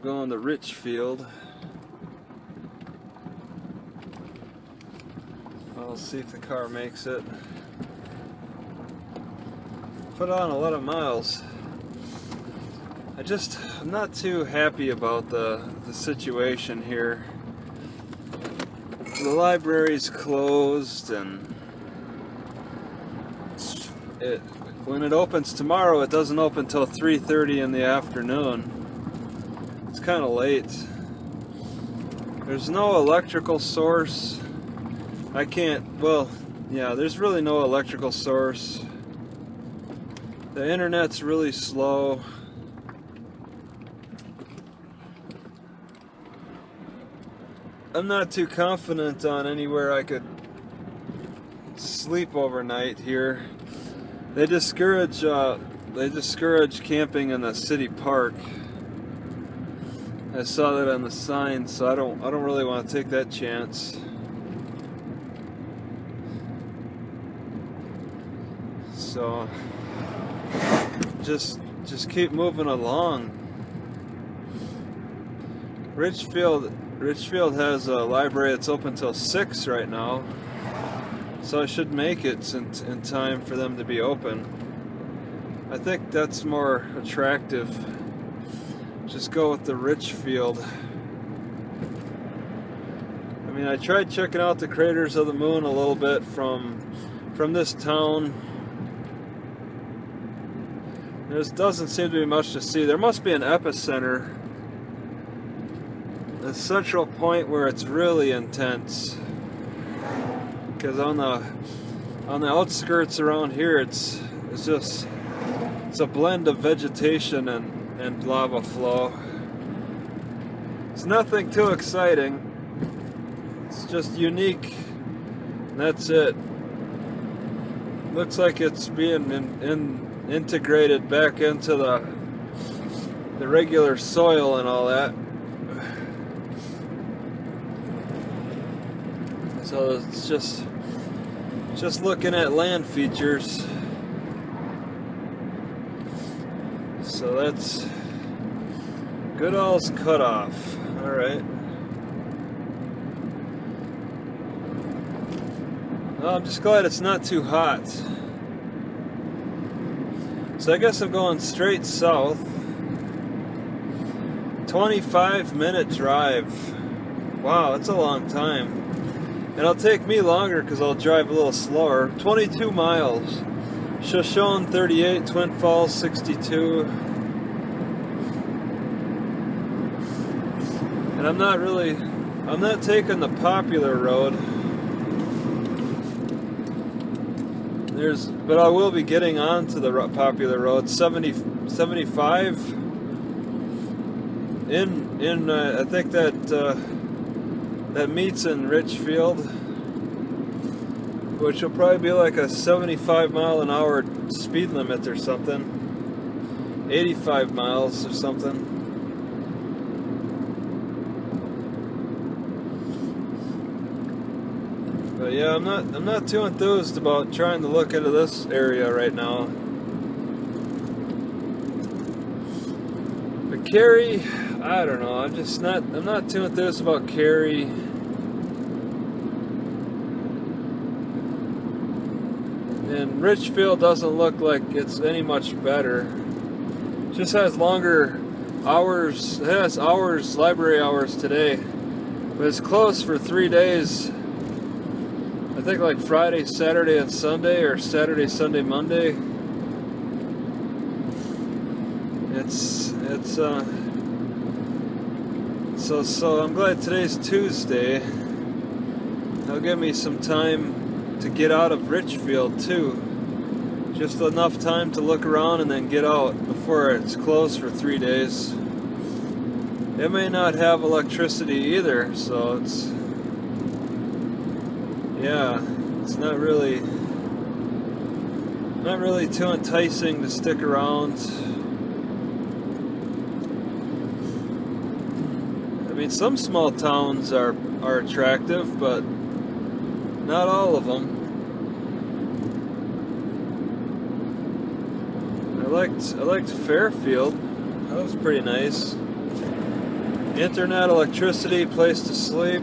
going to Richfield. I'll see if the car makes it. Put on a lot of miles. I'm not too happy about the situation here. The library's closed, and when it opens tomorrow, it doesn't open till 3:30 in the afternoon. It's kind of late. There's no electrical source. There's really no electrical source. The internet's really slow. I'm not too confident on anywhere I could sleep overnight here. They discourage camping in the city park. I saw that on the sign, so I don't really want to take that chance. So just keep moving along. Richfield has a library that's open till 6 right now, so I should make it in time for them to be open. I think that's more attractive. Just go with the Richfield. I mean, I tried checking out the craters of the moon a little bit from this town. There doesn't seem to be much to see. There must be an epicenter, a central point where it's really intense. Because on the outskirts around here, it's a blend of vegetation and lava flow. It's nothing too exciting. It's just unique, and that's it. Looks like it's being integrated back into the regular soil and all that. So it's just looking at land features. So that's Goodall's cutoff. All right. Well, I'm just glad it's not too hot. So I guess I'm going straight south. 25-minute drive. Wow, that's a long time. And it'll take me longer because I'll drive a little slower. 22 miles. Shoshone 38, Twin Falls 62. And I'm not taking the popular road. But I will be getting onto the popular road. 75 I think that meets in Richfield, which will probably be like a 75-mile-an-hour speed limit or something, 85 miles or something. But yeah, I'm not too enthused about trying to look into this area right now. But Carey, I don't know. I'm not too enthused about Carey. And Richfield doesn't look like it's any much better. It just has longer hours. It has library hours today, but it's closed for 3 days. I think like Friday, Saturday, and Sunday, or Saturday, Sunday, Monday. So I'm glad today's Tuesday. That'll give me some time to get out of Richfield too. Just enough time to look around and then get out before it's closed for 3 days. It may not have electricity either, so it's not really too enticing to stick around. I mean, some small towns are attractive, but not all of them. I liked Fairfield. That was pretty nice. Internet, electricity, place to sleep.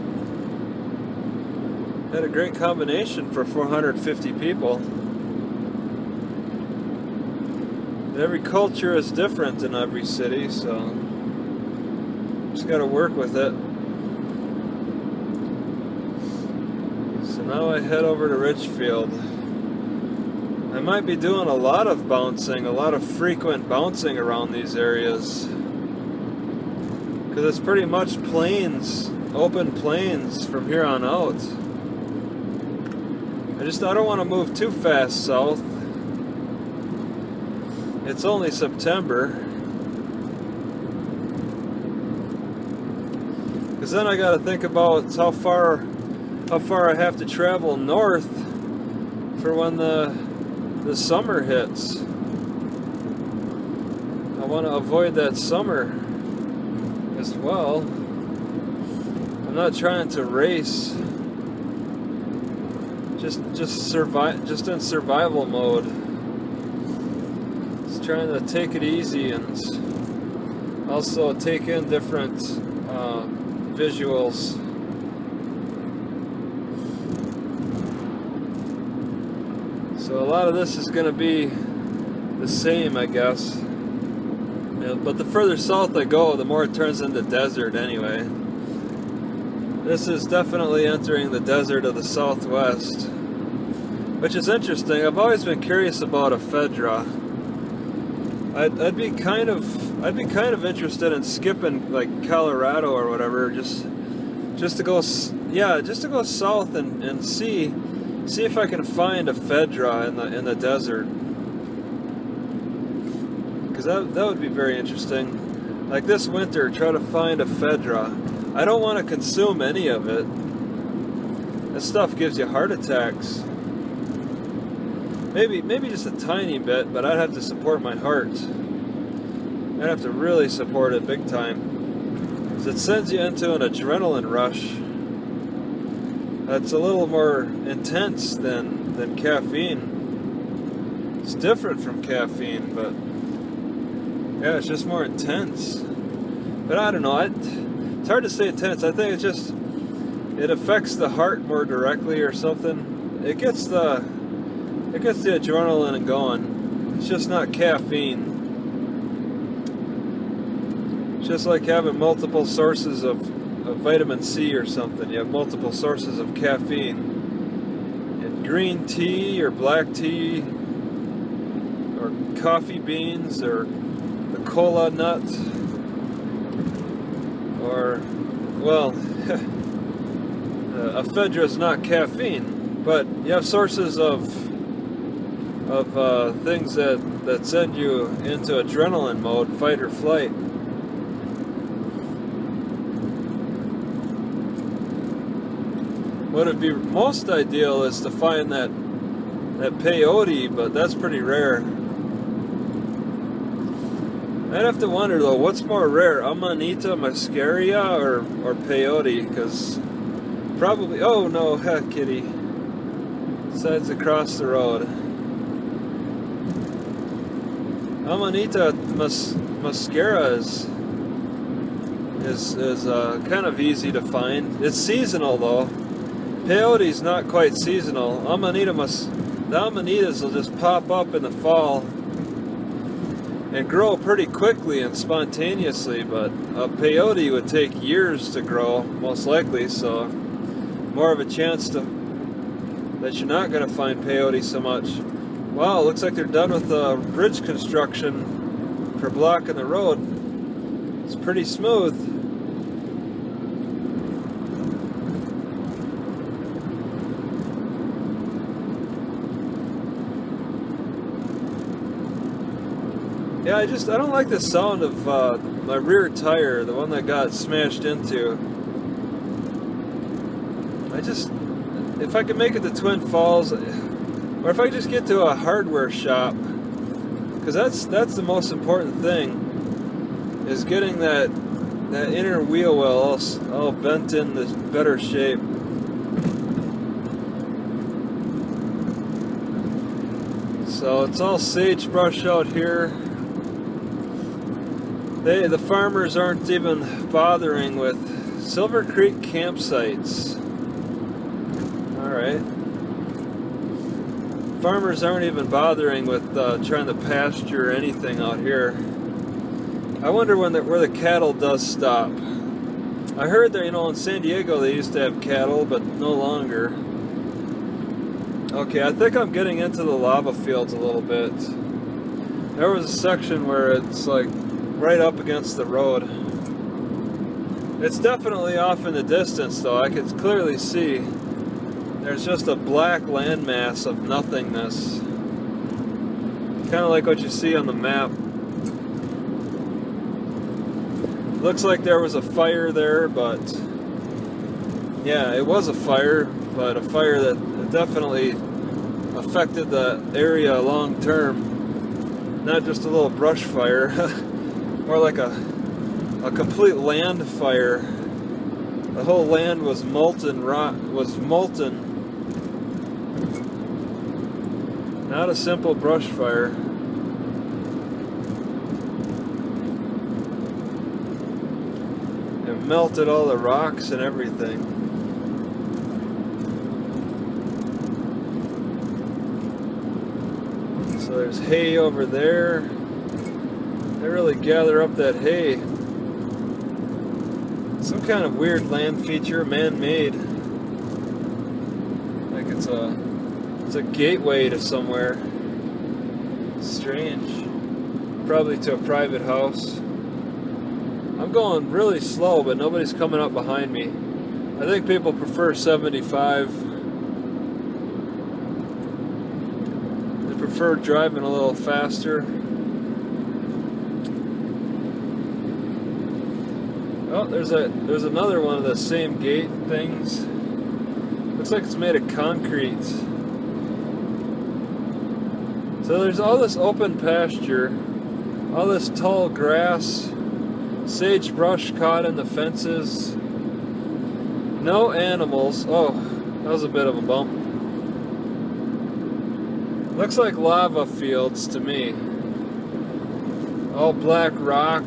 Had a great combination for 450 people. Every culture is different in every city, so just got to work with it. So now I head over to Richfield. I might be doing a lot of bouncing, a lot of frequent bouncing around these areas, because it's pretty much plains, open plains from here on out. I don't want to move too fast south. It's only September. Because then I got to think about how far I have to travel north for when the summer hits. I want to avoid that summer as well. I'm not trying to race. Just survive, just in survival mode. Just trying to take it easy and also take in different visuals. So a lot of this is going to be the same, I guess. Yeah, but the further south I go, the more it turns into desert anyway. This is definitely entering the desert of the Southwest, which is interesting. I've always been curious about ephedra. I'd be kind of interested in skipping like Colorado or whatever, just to go south and see if I can find ephedra in the desert, because that would be very interesting. Like this winter, try to find ephedra. I don't want to consume any of it. This stuff gives you heart attacks. Maybe just a tiny bit, but I'd have to support my heart. I'd have to really support it big time. Because it sends you into an adrenaline rush that's a little more intense than caffeine. It's different from caffeine, but yeah, it's just more intense. But I don't know, it's hard to say intense. I think it affects the heart more directly or something. It gets the adrenaline going. It's just not caffeine. It's just like having multiple sources of vitamin C or something. You have multiple sources of caffeine. And green tea or black tea or coffee beans or the cola nut. Or, well, ephedra is not caffeine, but you have sources of things that send you into adrenaline mode, fight or flight. What would be most ideal is to find that peyote, but that's pretty rare. I'd have to wonder though, what's more rare, Amanita muscaria or peyote? Because probably, oh no, heck, kitty. Decides across the road. Amanita muscaria is kind of easy to find. It's seasonal though. Peyote's not quite seasonal. The Amanitas will just pop up in the fall and grow pretty quickly and spontaneously, but a peyote would take years to grow, most likely, so more of a chance that you're not going to find peyote so much. Wow, looks like they're done with the bridge construction for blocking the road. It's pretty smooth. Yeah, I don't like the sound of my rear tire, the one that got smashed into. If I could make it to Twin Falls, or if I could just get to a hardware shop, because that's the most important thing, is getting that inner wheel well all bent into better shape. So it's all sagebrush out here. The farmers aren't even bothering with Silver Creek campsites. Alright. Farmers aren't even bothering with trying to pasture anything out here. I wonder where the cattle does stop. I heard that, in San Diego they used to have cattle, but no longer. Okay, I think I'm getting into the lava fields a little bit. There was a section where it's like right up against the road. It's definitely off in the distance though. I could clearly see there's just a black landmass of nothingness. Kind of like what you see on the map. Looks like there was a fire there, but yeah, it was a fire, but a fire that definitely affected the area long term. Not just a little brush fire, more like a complete land fire. The whole land was molten. Not a simple brush fire. It melted all the rocks and everything. So there's hay over there. They really gather up that hay. Some kind of weird land feature, man-made. Like it's a gateway to somewhere. Strange. Probably to a private house. I'm going really slow, but nobody's coming up behind me. I think people prefer 75. They prefer driving a little faster. Oh, there's another one of the same gate things. Looks like it's made of concrete. So there's all this open pasture, all this tall grass, sagebrush caught in the fences. No animals. Oh, that was a bit of a bump. Looks like lava fields to me. All black rock.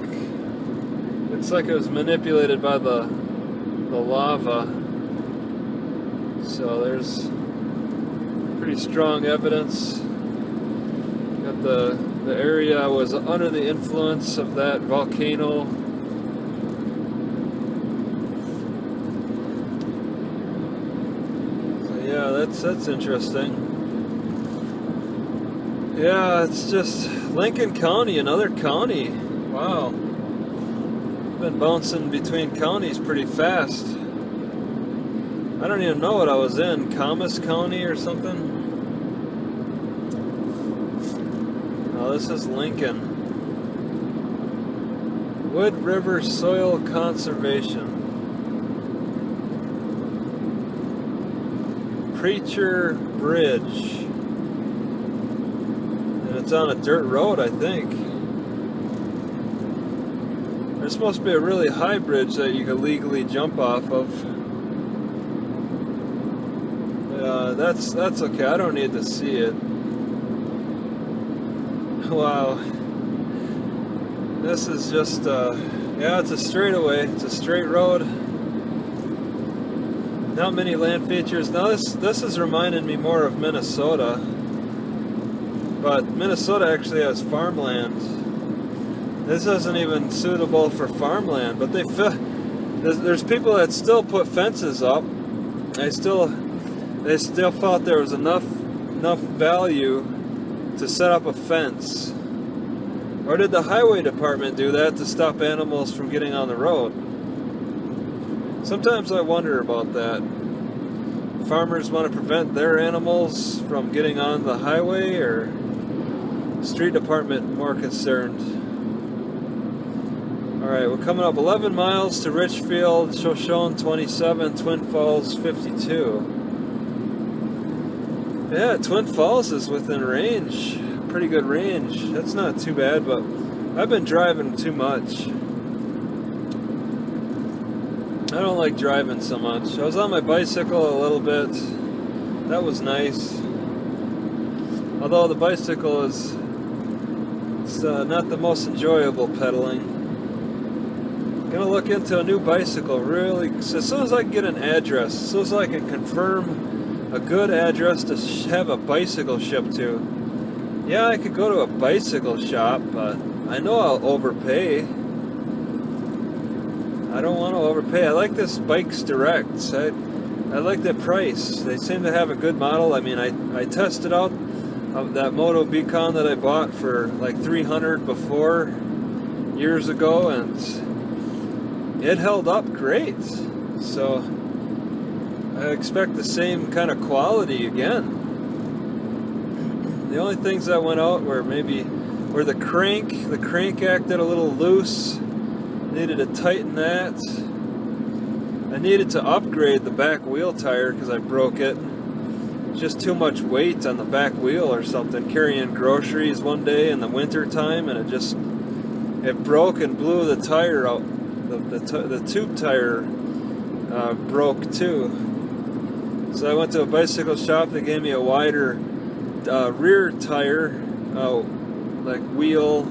Looks like it was manipulated by the lava. So there's pretty strong evidence that the area was under the influence of that volcano. Yeah, that's interesting. Yeah, it's just Lincoln County, another county. Wow. I've been bouncing between counties pretty fast. I don't even know what I was in. Camas County or something? Oh, this is Lincoln. Wood River Soil Conservation. Preacher Bridge. And it's on a dirt road, I think. There's supposed to be a really high bridge that you can legally jump off of. That's okay. I don't need to see it. Wow. This is just, yeah, it's a straightaway. It's a straight road. Not many land features. Now this is reminding me more of Minnesota. But Minnesota actually has farmland. This isn't even suitable for farmland, but there's people that still put fences up. They still felt there was enough value to set up a fence. Or did the highway department do that to stop animals from getting on the road? Sometimes I wonder about that. Farmers want to prevent their animals from getting on the highway, or street department more concerned? Alright, we're coming up 11 miles to Richfield, Shoshone 27, Twin Falls 52. Yeah, Twin Falls is within range. Pretty good range. That's not too bad, but I've been driving too much. I don't like driving so much. I was on my bicycle a little bit. That was nice. Although the bicycle is not the most enjoyable pedaling. Gonna look into a new bicycle really as soon as I can get an address, as soon as I can confirm a good address to have a bicycle shipped to. Yeah, I could go to a bicycle shop, but I know I'll overpay. I don't want to overpay. I like this Bikes Direct. I like the price. They seem to have a good model. I mean, I tested out that Moto Beacon that I bought for like $300 before years ago, and it held up great. So I expect the same kind of quality again. The only things that went out were the crank acted a little loose. Needed to tighten that. I needed to upgrade the back wheel tire because I broke it. Just too much weight on the back wheel or something. Carrying groceries one day in the winter time, and it broke and blew the tire out. The tube tire broke too. So I went to a bicycle shop. They gave me a wider rear tire, like wheel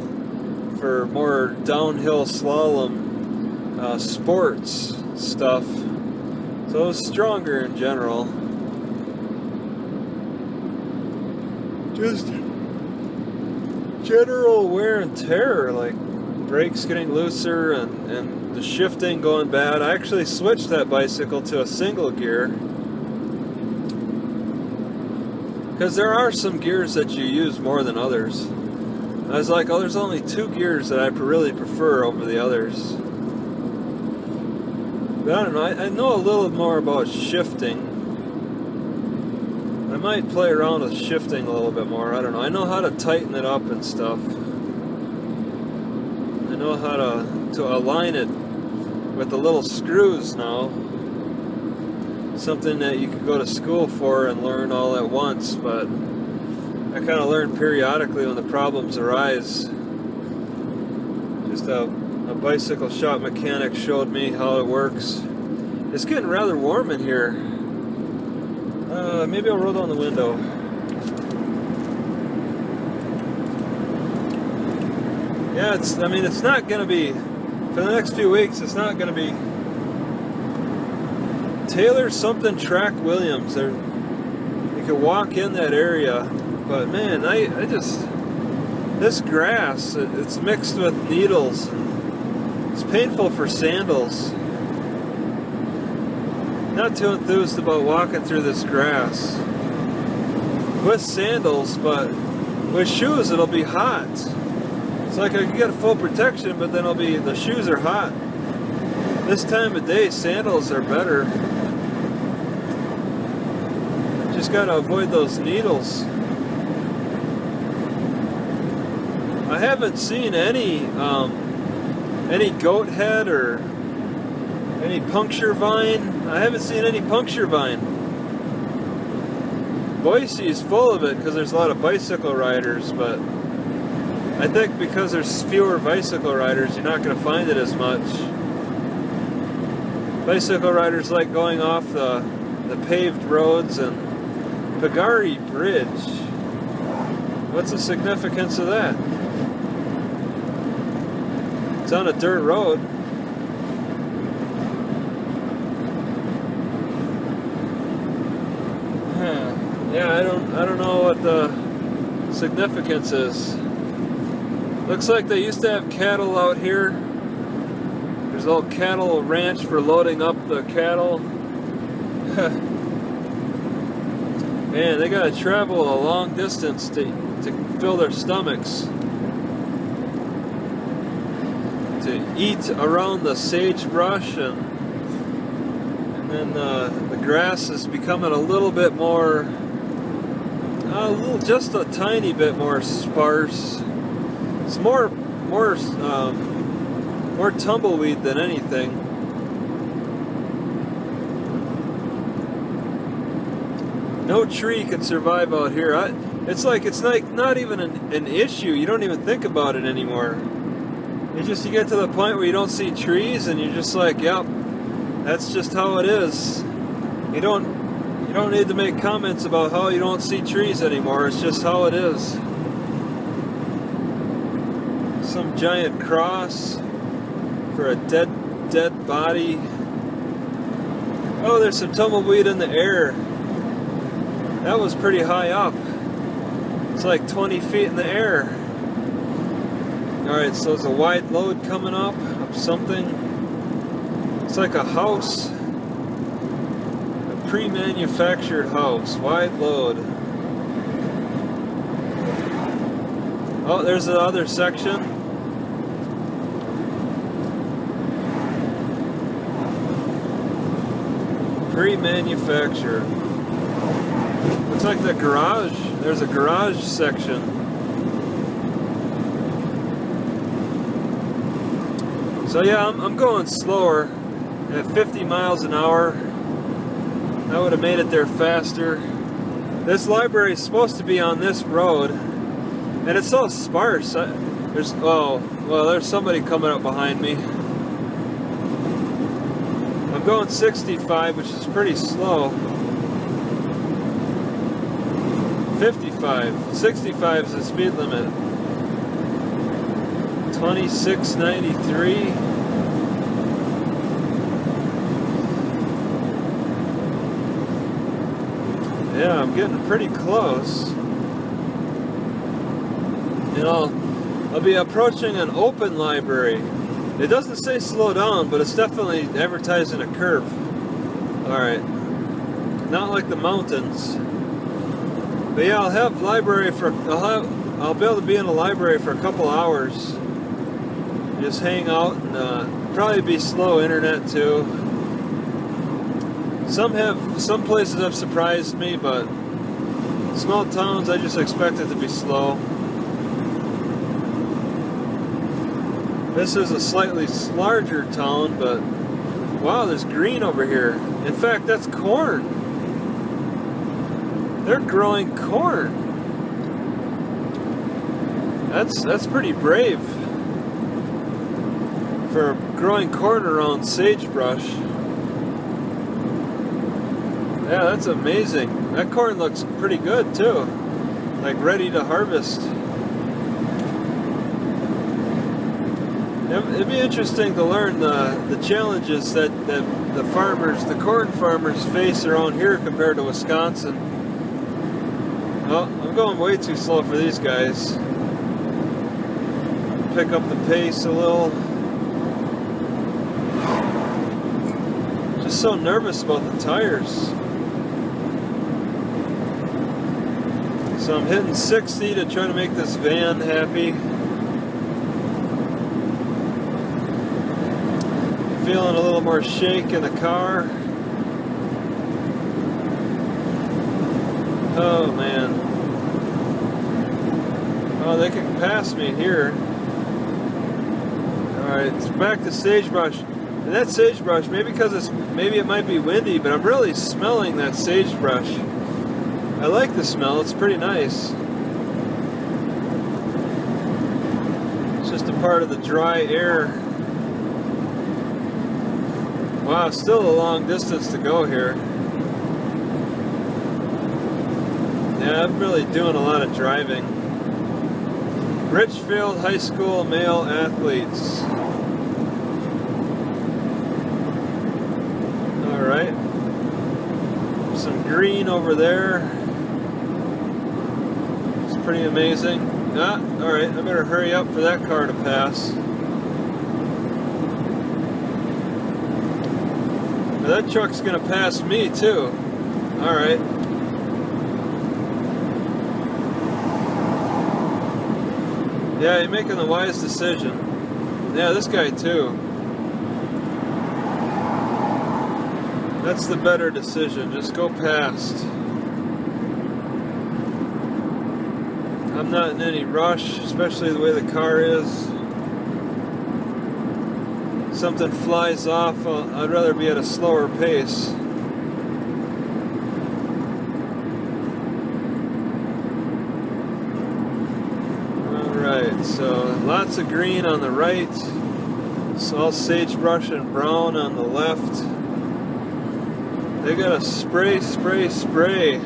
for more downhill slalom sports stuff. So it was stronger in general. Just general wear and tear, like brakes getting looser and the shifting going bad. I actually switched that bicycle to a single gear because there are some gears that you use more than others. I was like, oh, there's only 2 gears that I really prefer over the others. But I don't know, I know a little more about shifting. I might play around with shifting a little bit more. I don't know. I know how to tighten it up and stuff. I know how to align it with the little screws now. Something that you could go to school for and learn all at once, but I kind of learn periodically when the problems arise. Just a bicycle shop mechanic showed me how it works. It's getting rather warm in here. Maybe I'll roll down the window. Yeah, it's not going to be, for the next few weeks, it's not going to be Taylor something Track Williams. You can walk in that area, but man, this grass, it's mixed with needles. It's painful for sandals. Not too enthused about walking through this grass with sandals, but with shoes it'll be hot. It's like I can get a full protection, but then the shoes are hot. This time of day, sandals are better. Just gotta avoid those needles. I haven't seen any goat head or any puncture vine. I haven't seen any puncture vine. Boise is full of it because there's a lot of bicycle riders, but I think because there's fewer bicycle riders, you're not going to find it as much. Bicycle riders like going off the paved roads and Pagari Bridge. What's the significance of that? It's on a dirt road. Yeah, I don't know what the significance is. Looks like they used to have cattle out here. There's a little cattle ranch for loading up the cattle. Man, they gotta travel a long distance to fill their stomachs. To eat around the sagebrush, and then the grass is becoming a little bit more, just a tiny bit more sparse. It's more tumbleweed than anything. No tree could survive out here. It's like not even an issue. You don't even think about it anymore. You get to the point where you don't see trees, and you're just like, yep, that's just how it is. You don't need to make comments about how you don't see trees anymore. It's just how it is. Some giant cross for a dead dead body. Oh, there's some tumbleweed in the air. That was pretty high up. It's like 20 feet in the air. Alright, so there's a wide load coming up of something. It's like a house. A pre-manufactured house. Wide load. Oh, there's the other section. Pre-manufactured. Looks like the garage. There's a garage section. So yeah, I'm going slower at 50 miles an hour. I would have made it there faster. This library is supposed to be on this road, and it's so sparse. There's somebody coming up behind me. I'm going 65, which is pretty slow. 55. 65 is the speed limit. 2693. Yeah, I'm getting pretty close. You know, I'll be approaching an open library. It doesn't say slow down, but it's definitely advertising a curve. Alright. Not like the mountains. But yeah, I'll have library for I'll be able to be in a library for a couple hours. Just hang out and probably be slow internet too. Some places have surprised me, but small towns I just expect it to be slow. This is a slightly larger town, but wow, there's green over here. In fact, that's corn. They're growing corn. That's pretty brave for growing corn around sagebrush. Yeah, that's amazing. That corn looks pretty good too, like ready to harvest. It'd be interesting to learn the challenges that the corn farmers face around here compared to Wisconsin. Oh, I'm going way too slow for these guys. Pick up the pace a little. Just so nervous about the tires. So I'm hitting 60 to try to make this van happy. Feeling a little more shake in the car. Oh man. Oh, they can pass me here. Alright, it's back to sagebrush. And that sagebrush, maybe it might be windy, but I'm really smelling that sagebrush. I like the smell, it's pretty nice. It's just a part of the dry air. Wow, still a long distance to go here. Yeah, I'm really doing a lot of driving. Richfield High School male athletes. Alright. Some green over there. It's pretty amazing. Ah, alright, I better hurry up for that car to pass. Now that truck's gonna pass me too. Alright. Yeah, you're making the wise decision. Yeah, this guy too. That's the better decision. Just go past. I'm not in any rush, especially the way the car is. Something flies off, I'd rather be at a slower pace. Alright, so lots of green on the right. It's all sagebrush and brown on the left. They gotta spray, spray, spray.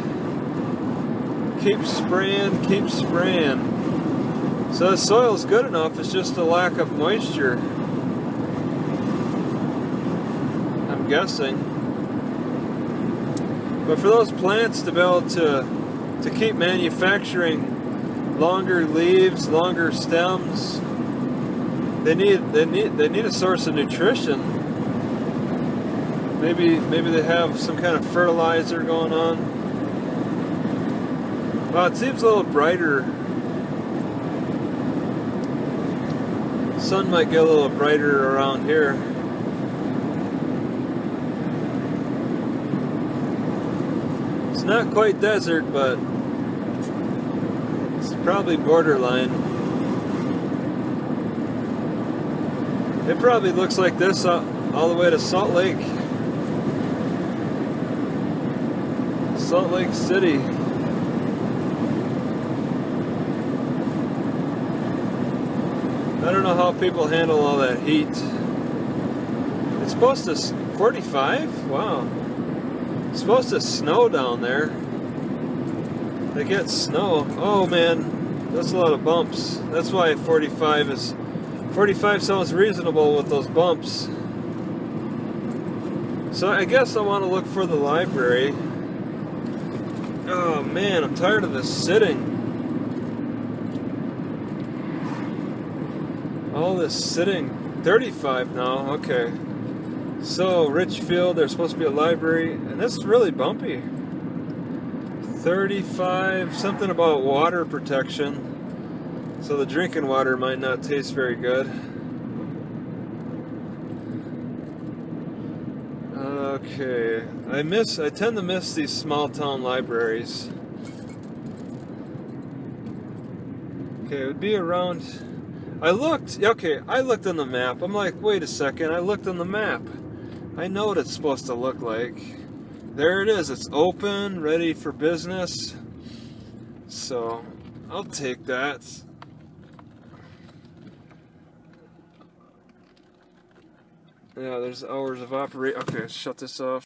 Keep spraying, keep spraying. So the soil's good enough, it's just a lack of moisture. guessing. But for those plants to be able to keep manufacturing longer leaves, longer stems, they need a source of nutrition. Maybe they have some kind of fertilizer going on. Well, it seems a little brighter. Sun might get a little brighter around here. It's not quite desert, but it's probably borderline. It probably looks like this all the way to Salt Lake City. I don't know how people handle all that heat. It's supposed to 45? Wow. It's supposed to snow down there. They get snow. Oh man, that's a lot of bumps. That's why 45 sounds reasonable with those bumps. So I guess I want to look for the library. Oh man, I'm tired of this sitting. All this sitting. 35 now, okay. So, Richfield, there's supposed to be a library, and that's really bumpy. 35, something about water protection. So the drinking water might not taste very good. Okay, I tend to miss these small town libraries. Okay, it would be around... I looked on the map. I'm like, wait a second, I looked on the map. I know what it's supposed to look like. There it is, it's open, ready for business. So, I'll take that. Yeah, there's hours of operation. Okay, shut this off.